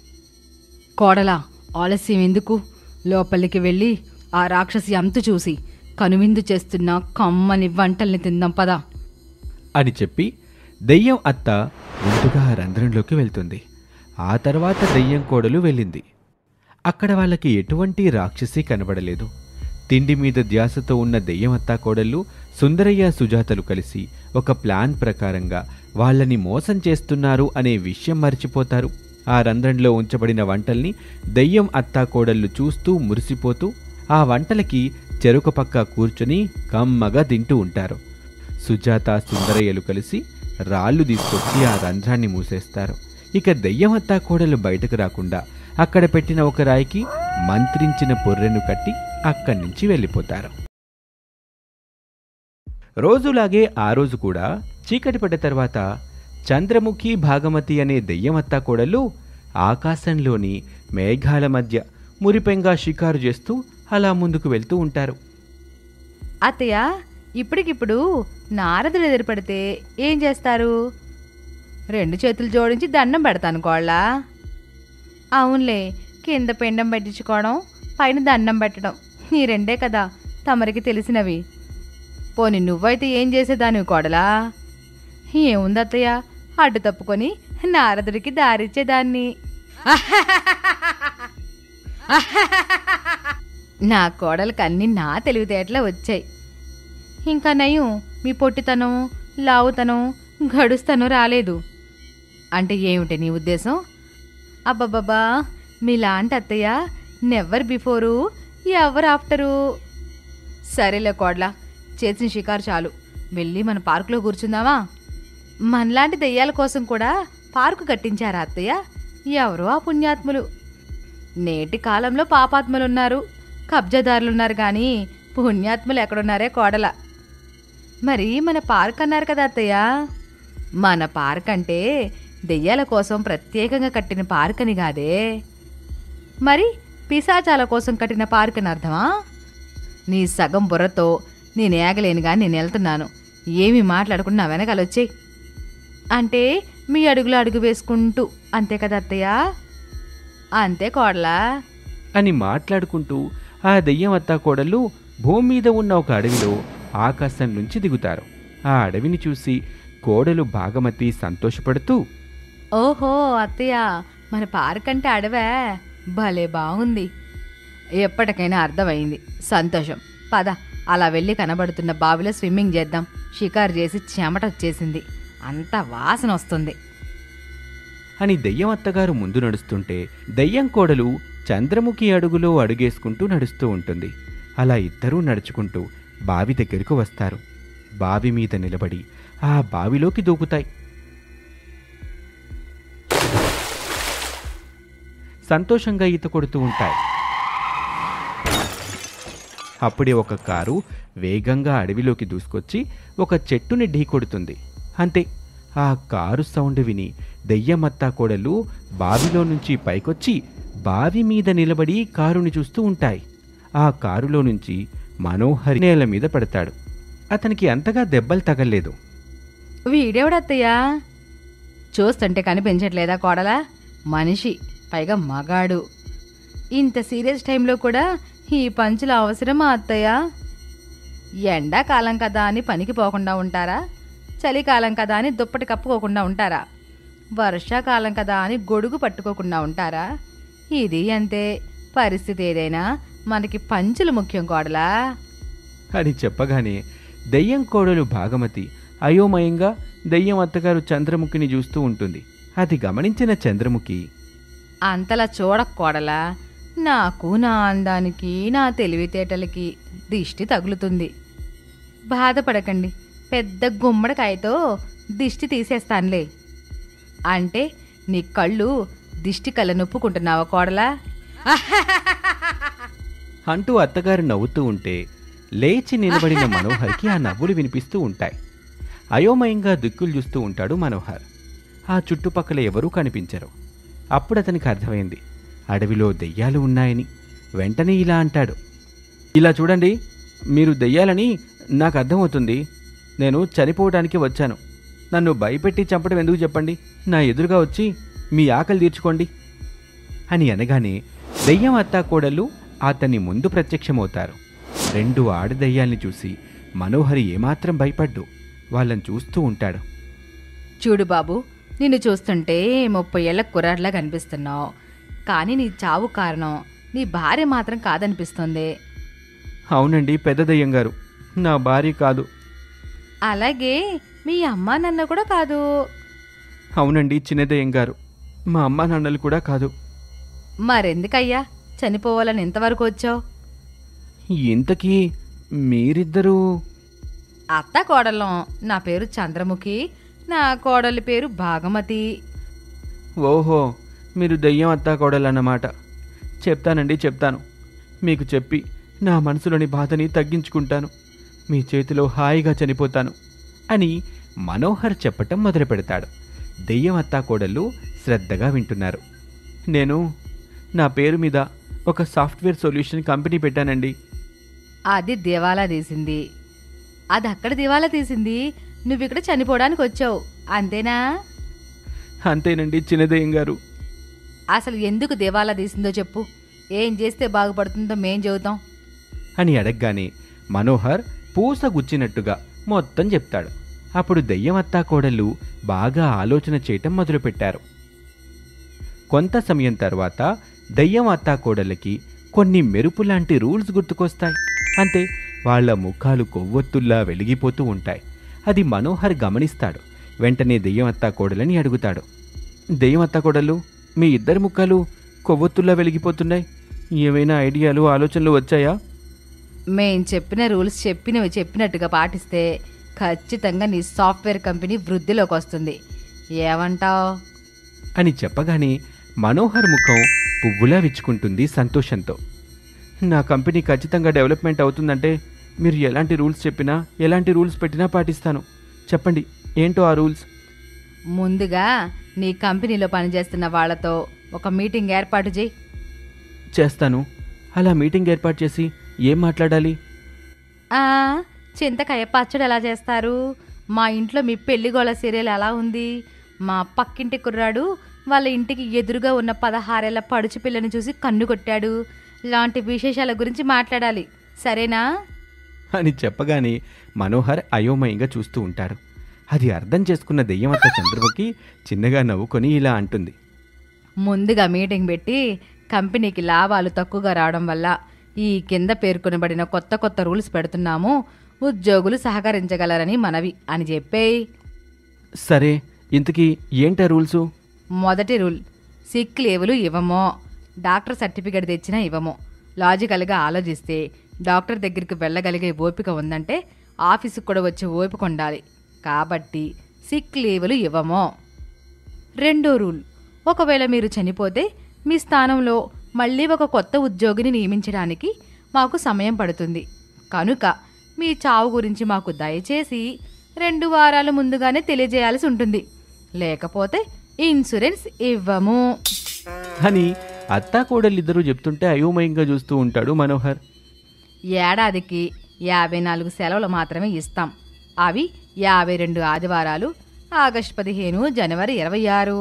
కోడలా, ఆలస్యం ఎందుకు? లోపలికి వెళ్ళి ఆ రాక్షసి అంతు చూసి కనువిందు చేస్తున్న కమ్మని వంటల్ని తిందాం పదా అని చెప్పి దెయ్యం అత్త ముందుగా ఆ రంధ్రంలోకి వెళ్తుంది. ఆ తర్వాత దెయ్యం కోడలు వెళ్ళింది. అక్కడ వాళ్ళకి ఎటువంటి రాక్షసి కనబడలేదు. తిండి మీద ధ్యాసతో ఉన్న దెయ్యం అత్తా కోడళ్ళు సుందరయ్య సుజాతలు కలిసి ఒక ప్లాన్ ప్రకారంగా వాళ్ళని మోసం చేస్తున్నారు అనే విషయం మర్చిపోతారు. ఆ రంధ్రంలో ఉంచబడిన వంటల్ని దెయ్యం అత్తా కోడళ్ళు చూస్తూ మురిసిపోతూ ఆ వంటలకి చెరుక పక్క కూర్చుని కమ్మగా తింటూ ఉంటారు. సుజాత సుందరయ్యలు కలిసి రాళ్ళు తీసుకొచ్చి ఆ రంధ్రాన్ని మూసేస్తారు. ఇక దెయ్యం అత్తా కోడలు బయటకు రాకుండా అక్కడ పెట్టిన ఒక రాయికి మంత్రించిన పొర్రెను కట్టి అక్కడి నుంచి వెళ్ళిపోతారు. రోజులాగే ఆ రోజు కూడా చీకటి పడ్డ తర్వాత చంద్రముఖి భాగమతి అనే దెయ్యం అత్తా కోడళ్ళు ఆకాశంలోని మేఘాల మధ్య మురిపెంగా షికారు చేస్తూ అలా ముందుకు వెళ్తూ ఉంటారు. అత్తయ్య, ఇప్పటికిప్పుడు నారదుడు ఎదురుపడితే ఏం చేస్తారు? 2 చేతులు జోడించి దండం పెడతాను కోళ్ళ. అవునులే, కింద పిండం పెట్టించుకోవడం, పైన దండం పెట్టడం, ఈ 2 కదా తమరికి తెలిసినవి. పోనీ నువ్వైతే ఏం చేసేదానివి కోడలా? ఏముంది అత్తయ్య, అడ్డు తప్పుకొని నారదుడికి దారిచ్చేదాన్ని. నా కోడలకి అన్నీ నా తెలివితేటలే వచ్చాయి. ఇంకా నయం, మీ పొట్టితనం, లావుతనం, గడుస్తనం రాలేదు. అంటే ఏమిటి నీ ఉద్దేశం? అబ్బబ్బబ్బా, మీలాంటి అత్తయ్య నెవర్ బిఫోరు, ఎవర్ ఆఫ్టరు. సరేలే కోడలా, చేసిన షికారు చాలు, వెళ్ళి మన పార్కులో కూర్చుందామా? మనలాంటి దెయ్యాల కోసం కూడా పార్కు కట్టించారా అత్తయ్య? ఎవరో ఆ పుణ్యాత్ములు. నేటి కాలంలో పాపాత్ములున్నారు, కబ్జాదారులున్నారు, కానీ పుణ్యాత్ములు ఎక్కడున్నారే కోడల. మరి మన పార్క్ అన్నారు కదా అత్తయ్య? మన పార్క్ అంటే దెయ్యాల కోసం ప్రత్యేకంగా కట్టిన పార్క్ అని కాదే, మరి పిశాచాల కోసం కట్టిన పార్క్ అని అర్థమా? నీ సగం బుర్రతో నేను ఏగలేనుగా నేను వెళ్తున్నాను, ఏమి మాట్లాడకుండా వెనకాలొచ్చేయి. అంటే మీ అడుగులో అడుగు వేసుకుంటూ, అంతే కదా అత్తయ్య? అంతే కోడలా అని మాట్లాడుకుంటూ ఆ దెయ్యం అత్తా కోడళ్ళు భూమి మీద ఉన్న ఒక అడవిలో ఆకాశం నుంచి దిగుతారు. ఆ అడవిని చూసి కోడలు భాగమతి సంతోషపడుతూ, ఓహో అత్తయ్య, మన పార్క్ అంటే అడవే, భలే బాగుంది. ఎప్పటికైనా అర్థమైంది, సంతోషం. పద, అలా వెళ్ళి కనబడుతున్న బావిలో స్విమ్మింగ్ చేద్దాం. షికారు చేసి చెమట వచ్చేసింది, అంత వాసన వస్తుంది అని దెయ్యం అత్తగారు ముందు నడుస్తుంటే దెయ్యం కోడలు చంద్రముఖి అడుగులో అడుగేసుకుంటూ నడుస్తూ ఉంటుంది. అలా ఇద్దరూ నడుచుకుంటూ బావి దగ్గరకు వస్తారు. బావి మీద నిలబడి ఆ బావిలోకి దూకుతాయి. సంతోషంగా ఈత కొడుతూ ఉంటాయి. అప్పుడే ఒక కారు వేగంగా అడవిలోకి దూసుకొచ్చి ఒక చెట్టుని ఢీకొడుతుంది. అంతే, ఆ కారు సౌండ్ విని దెయ్యమత్తా కోడలు బావిలో నుంచి పైకొచ్చి బావి మీద నిలబడి కారుని చూస్తూ ఉంటాయి. ఆ కారులో నుంచి మనోహరి నేల మీద పడతాడు. అతనికి అంతగా దెబ్బలు తగల్లేదు. వీడేవిడత్తయ్యా? చూస్తుంటే కనిపించట్లేదా కోడలా? మనిషి, పైగా మగాడు. ఇంత సీరియస్ టైంలో కూడా ఈ పంచుల అవసరమా అత్తయ్య? ఎండాకాలం కదా అని పనికి పోకుండా ఉంటారా? చలికాలం కదా అని దుప్పటి కప్పుకోకుండా ఉంటారా? వర్షాకాలం కదా అని గొడుగు పట్టుకోకుండా ఉంటారా? ఇది అంతే. పరిస్థితి ఏదైనా మనకి పంచులు ముఖ్యం కోడలా అని చెప్పగానే దెయ్యం కోడలు భాగమతి అయోమయంగా దెయ్యం అత్తగారు చంద్రముఖిని చూస్తూ ఉంటుంది. అది గమనించిన చంద్రముఖి, అంతలా చూడకూడలా, నాకు నా అందానికి నా తెలివితేటలకి దిష్టి తగులుతుంది. బాధపడకండి, పెద్ద గుమ్మడికాయతో దిష్టి తీసేస్తానులే. అంటే నీ కళ్ళు దిష్టి కళ్ళ నొప్పుకుంటున్నావా కోడలా? అంటూ అత్తగారు నవ్వుతూ ఉంటే లేచి నిలబడిన మనోహర్కి ఆ నవ్వులు వినిపిస్తూ ఉంటాయి. అయోమయంగా దిక్కులు చూస్తూ ఉంటాడు మనోహర్. ఆ చుట్టుపక్కల ఎవరూ కనిపించరు. అప్పుడు అతనికి అర్థమైంది అడవిలో దెయ్యాలు ఉన్నాయని. వెంటనే ఇలా అంటాడు, ఇలా చూడండి, మీరు దెయ్యాలని నాకు అర్థమవుతుంది. నేను చనిపోవడానికి వచ్చాను. నన్ను భయపెట్టి చంపడం ఎందుకు చెప్పండి. నా ఎదురుగా వచ్చి మీ ఆకలి తీర్చుకోండి అని అనగానే దెయ్యం అత్తాకోడళ్ళు అతన్ని ముందు ప్రత్యక్షమవుతారు. 2 ఆడదెయ్యాల్ని చూసి మనోహరి ఏమాత్రం భయపడ్డు వాళ్ళని చూస్తూ ఉంటాడు. చూడు బాబు, నిన్ను చూస్తుంటే 30 ఏళ్ల కుర్రాడిలా కనిపిస్తున్నావు. కానీ నీ చావు కారణం నీ భార్య మాత్రం కాదనిపిస్తుంది. అవునండి పెద్ద దెయ్యం గారు, నా భార్య కాదు. అలాగే మీ అమ్మా నాన్న కూడా కాదు. అవునండి చిన్న దెయ్యం గారు, మా అమ్మా నాన్నలు కూడా కాదు. మరెందుకయ్యా చనిపోవాలని ఇంతవరకు వచ్చావు? ఇంతకీ మీరిద్దరూ? అత్త కోడలం. నా పేరు చంద్రముఖి, నా కోడలి పేరు భాగమతి. ఓహో, మీరు దెయ్యం అత్తాకోడలన్నమాట. చెప్తానండి, చెప్తాను. మీకు చెప్పి నా మనసులోని బాధని తగ్గించుకుంటాను. మీ చేతిలో హాయిగా చనిపోతాను అని మనోహర్ చెప్పటం మొదలు పెడతాడు. దెయ్యం అత్తాకోడళ్ళు శ్రద్ధగా వింటున్నారు. నేను నా పేరు మీద ఒక సాఫ్ట్వేర్ సొల్యూషన్ కంపెనీ పెట్టానండి. అది దివాలా తీసింది. అది అక్కడ దివాలా తీసింది. నువ్విక్కడ చనిపోవడానికి వచ్చావు, అంతేనా? అంతేనండి చిన్న దెయ్యం గారు. అసలు ఎందుకు దివాలా తీసిందో చెప్పు. ఏం చేస్తే బాగుపడుతుందో మేం చెబుతాం అని అడగగానే మనోహర్ పూసగుచ్చినట్టుగా మొత్తం చెప్తాడు. అప్పుడు దెయ్యం అత్తాకోడళ్ళు బాగా ఆలోచన చేయటం మొదలుపెట్టారు. కొంత సమయం తర్వాత దెయ్యం అత్తాకోడళ్ళకి కొన్ని మెరుపులాంటి రూల్స్ గుర్తుకొస్తాయి. అంతే, వాళ్ల ముఖాలు కొవ్వొత్తుల్లా వెలిగిపోతూ ఉంటాయి. అది మనోహర్ గమనిస్తాడు. వెంటనే దెయ్యం అత్తాకోడలని అడుగుతాడు, దెయ్యం అత్తాకోడళ్ళు, మీ ఇద్దరి ముఖాలు కొవ్వొత్తుల్లా వెలిగిపోతున్నాయి. ఏమైనా ఐడియాలు ఆలోచనలు వచ్చాయా? మేం చెప్పిన రూల్స్ చెప్పినట్టుగా పాటిస్తే ఖచ్చితంగా నీ సాఫ్ట్వేర్ కంపెనీ వృద్ధిలోకి వస్తుంది. ఏమంటావ్? అని చెప్పగానే మనోహర్ ముఖం పువ్వులా విచ్చుకుంటుంది సంతోషంతో. నా కంపెనీ ఖచ్చితంగా డెవలప్మెంట్ అవుతుందంటే మీరు ఎలాంటి రూల్స్ చెప్పినా, ఎలాంటి రూల్స్ పెట్టినా పాటిస్తాను. చెప్పండి, ఏంటో ఆ రూల్స్? ముందుగా నీ కంపెనీలో పనిచేస్తున్న వాళ్లతో ఒక మీటింగ్ ఏర్పాటు చేయి. చేస్తాను. అలా మీటింగ్ ఏర్పాటు చేసి ఏం మాట్లాడాలి? చింతకాయ పచ్చడి ఎలా చేస్తారు? మా ఇంట్లో మీ పెళ్లిగోళ సీరియల్ ఎలా ఉంది? మా పక్కింటి కుర్రాడు వాళ్ళ ఇంటికి ఎదురుగా ఉన్న 16 ఏళ్ల పడుచు పిల్లని చూసి కన్ను కొట్టాడు. లాంటి విశేషాల గురించి మాట్లాడాలి, సరేనా? అని చెప్పగానే మనోహర్ అయోమయంగా చూస్తూ ఉంటాడు. అది అర్థం చేసుకున్న దెయ్యమత్త చంద్రముఖి చిన్నగా నవ్వుకొని ఇలా అంటుంది, ముందుగా మీటింగ్ పెట్టి కంపెనీకి లాభాలు తక్కువగా రావడం వల్ల ఈ కింద పేర్కొనబడిన కొత్త కొత్త రూల్స్ పెడుతున్నాము. ఉద్యోగులు సహకరించగలరని మనవి అని చెప్పేయి. సరే, ఇంతకీ ఏంటా రూల్సు? మొదటి రూల్, సిక్ లీవులు ఇవ్వమో, డాక్టర్ సర్టిఫికెట్ తెచ్చినా ఇవ్వము. లాజికల్గా ఆలోచిస్తే డాక్టర్ దగ్గరికి వెళ్ళగలిగే ఓపిక ఉందంటే ఆఫీసుకు కూడా వచ్చే ఓపిక ఉండాలి. కాబట్టి సిక్ లీవులు ఇవ్వమో. రెండో రూల్, ఒకవేళ మీరు చనిపోతే మీ స్థానంలో మళ్ళీ ఒక కొత్త ఉద్యోగిని నియమించడానికి మాకు సమయం పడుతుంది. కనుక మీ చావు గురించి మాకు దయచేసి 2 వారాల ముందుగానే తెలియజేయాల్సి ఉంటుంది. లేకపోతే ఇన్సూరెన్స్ ఇవ్వము అని అత్తాకోడలిద్దరూ చెప్తుంటే అయోమయంగా చూస్తూ ఉంటాడు మనోహర్. ఏడాదికి 54 సెలవులు మాత్రమే ఇస్తాం. అవి 52 ఆదివారాలు, ఆగస్టు 15, జనవరి 26.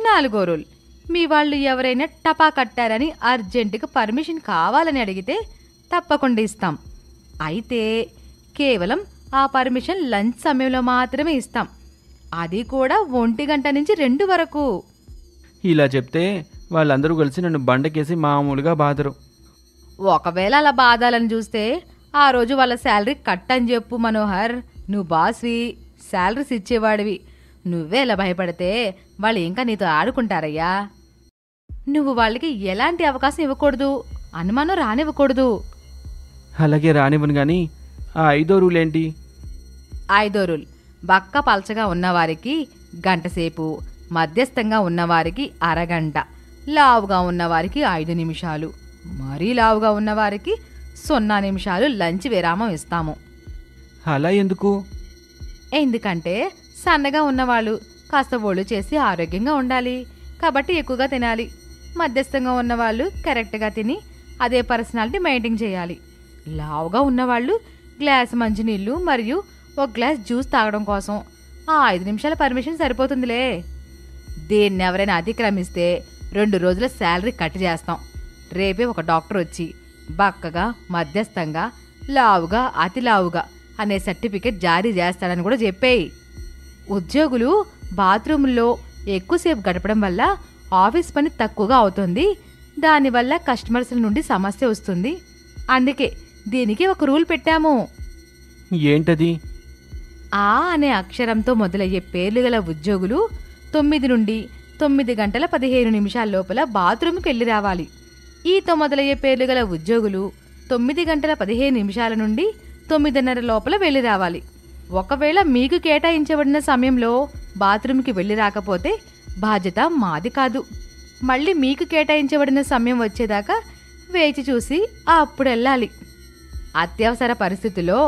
నాలుగో రూల్, మీ వాళ్ళు ఎవరైనా టపా కట్టారని అర్జెంటుగా పర్మిషన్ కావాలని అడిగితే తప్పకుండా ఇస్తాం. అయితే కేవలం ఆ పర్మిషన్ లంచ్ సమయంలో మాత్రమే ఇస్తాం. అది కూడా 1 నుంచి 2 వరకు. ఇలా చెప్తే వాళ్ళందరూ కలిసి నన్ను బండకేసి మామూలుగా బాధరు. ఒకవేళ అలా బాధాలని చూస్తే ఆ రోజు వాళ్ళ శాలరీ కట్ అని చెప్పు మనోహర్. నువ్వు బాస్వి, శాలరీస్ ఇచ్చేవాడివి. నువ్వే ఇలా భయపడితే వాళ్ళు ఇంకా నీతో ఆడుకుంటారయ్యా. నువ్వు వాళ్ళకి ఎలాంటి అవకాశం ఇవ్వకూడదు, అనుమానం రానివ్వకూడదు. అలాగే రానివ్వను కానీ ఆ 5వ రూల్ ఏంటి? 5వ రూల్, బక్క పల్చగా ఉన్నవారికి గంటసేపు, మధ్యస్థంగా ఉన్నవారికి అరగంట, లావుగా ఉన్నవారికి 5 నిమిషాలు, మరీ లావుగా ఉన్నవారికి 0 నిమిషాలు లంచ్ విరామం ఇస్తాము. అలా ఎందుకు? ఎందుకంటే సన్నగా ఉన్నవాళ్ళు కాస్త ఒళ్ళు చేసి ఆరోగ్యంగా ఉండాలి కాబట్టి ఎక్కువగా తినాలి. మధ్యస్థంగా ఉన్నవాళ్ళు కరెక్ట్గా తిని అదే పర్సనాలిటీ మెయింటైన్ చేయాలి. లావుగా ఉన్నవాళ్ళు గ్లాస్ మంచినీళ్ళు మరియు 1 గ్లాస్ జ్యూస్ తాగడం కోసం ఆ 5 నిమిషాల పర్మిషన్ సరిపోతుందిలే. దీన్ని ఎవరైనా అతిక్రమిస్తే 2 రోజుల శాలరీ కట్ చేస్తాం. రేపే ఒక డాక్టర్ వచ్చి బక్కగా, మధ్యస్థంగా, లావుగా, అతి లావుగా అనే సర్టిఫికెట్ జారీ చేస్తాడని కూడా చెప్పేయి. ఉద్యోగులు బాత్రూంలో ఎక్కువసేపు గడపడం వల్ల ఆఫీస్ పని తక్కువగా అవుతుంది. దానివల్ల కస్టమర్స్ నుండి సమస్య వస్తుంది. అందుకే దీనికి ఒక రూల్ పెట్టాము. ఏంటది? ఆ అనే అక్షరంతో మొదలయ్యే పేర్లు గల ఉద్యోగులు 9 నుండి 9:15 లోపల బాత్రూంకి వెళ్ళి రావాలి. ఈతో మొదలయ్యే పేర్లు గల ఉద్యోగులు 9:15 నుండి 9:30 లోపల వెళ్ళి రావాలి. ఒకవేళ మీకు కేటాయించబడిన సమయంలో బాత్రూంకి వెళ్ళి రాకపోతే బాధ్యత మాది కాదు. మళ్ళీ మీకు కేటాయించబడిన సమయం వచ్చేదాకా వేచి చూసి అప్పుడు వెళ్ళాలి. అత్యవసర పరిస్థితుల్లో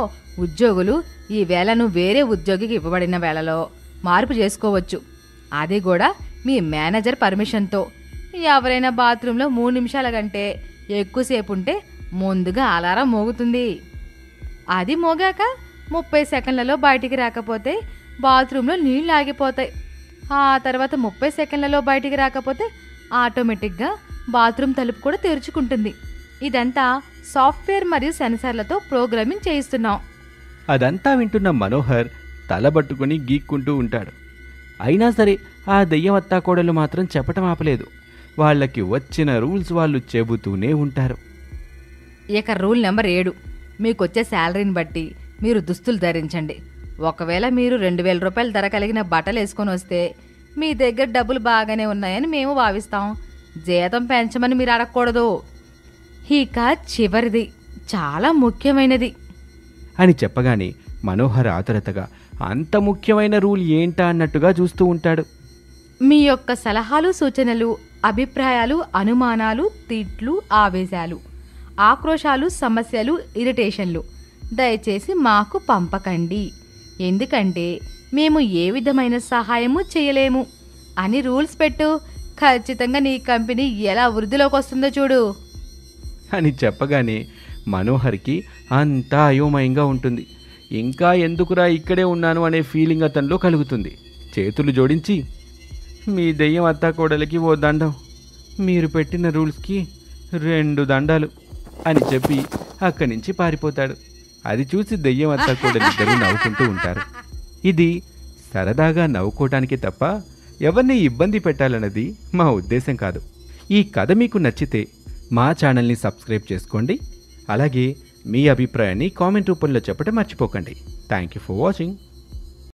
ఉద్యోగులు ఈ వేళను వేరే ఉద్యోగికి ఇవ్వబడిన వేళలో మార్పు చేసుకోవచ్చు. అది కూడా మీ మేనేజర్ పర్మిషన్తో. ఎవరైనా బాత్రూంలో 3 నిమిషాల కంటే ఎక్కువసేపు ఉంటే ముందుగా అలారం మోగుతుంది. అది మోగాక 30 సెకండ్లలో బయటికి రాకపోతే బాత్రూంలో నీళ్లు ఆగిపోతాయి. ఆ తర్వాత 30 సెకండ్లలో బయటికి రాకపోతే ఆటోమేటిక్గా బాత్రూమ్ తలుపు కూడా తెరుచుకుంటుంది. ఇదంతా సాఫ్ట్వేర్ మరియు సెన్సార్లతో ప్రోగ్రామింగ్ చేయిస్తున్నాం. అదంతా వింటున్న మనోహర్ తలబట్టుకుని గీక్కుంటూ ఉంటాడు. అయినా సరే ఆ దెయ్యం అత్తాకోడలు మాత్రం చెప్పటం ఆపలేదు. వాళ్ళకి వచ్చిన రూల్స్ వాళ్ళు చెబుతూనే ఉంటారు. ఇక రూల్ నెంబర్ 7, మీకొచ్చే శాలరీని బట్టి మీరు దుస్తులు ధరించండి. ఒకవేళ మీరు 2,000 రూపాయల ధర కలిగిన బట్టలు వేసుకొని వస్తే మీ దగ్గర డబ్బులు బాగానే ఉన్నాయని మేము భావిస్తాం. జీతం పెంచమని మీరు అడగకూడదు. ఇక చివరిది చాలా ముఖ్యమైనది అని చెప్పగానే మనోహర్ ఆతురతగా అంత ముఖ్యమైన రూల్ ఏంటా అన్నట్టుగా చూస్తూ ఉంటాడు. మీ యొక్క సలహాలు, సూచనలు, అభిప్రాయాలు, అనుమానాలు, తిట్లు, ఆవేశాలు, ఆక్రోశాలు, సమస్యలు, ఇరిటేషన్లు దయచేసి మాకు పంపకండి. ఎందుకంటే మేము ఏ విధమైన సహాయము చేయలేము అని రూల్స్ పెట్టు. ఖచ్చితంగా నీ కంపెనీ ఎలా వృద్ధిలోకి వస్తుందో చూడు అని చెప్పగానే మనోహర్కి అంతా అయోమయంగా ఉంటుంది. ఇంకా ఎందుకురా ఇక్కడే ఉన్నాను అనే ఫీలింగ్ అతనిలో కలుగుతుంది. చేతులు జోడించి, మీ దెయ్యం అత్తాకోడలికి ఓ దండం, మీరు పెట్టిన రూల్స్కి 2 దండాలు అని చెప్పి అక్కడి నుంచి పారిపోతాడు. అది చూసి దెయ్యం అత్తాకోడలిద్దరూ నవ్వుకుంటూ ఉంటారు. ఇది సరదాగా నవ్వుకోవటానికి తప్ప ఎవరిని ఇబ్బంది పెట్టాలన్నది మా ఉద్దేశం కాదు. ఈ కథ మీకు నచ్చితే మా ఛానల్ని సబ్స్క్రైబ్ చేసుకోండి. అలాగే మీ అభిప్రాయాన్ని కామెంట్ రూపంలో చెప్పడం మర్చిపోకండి. Thank you for watching.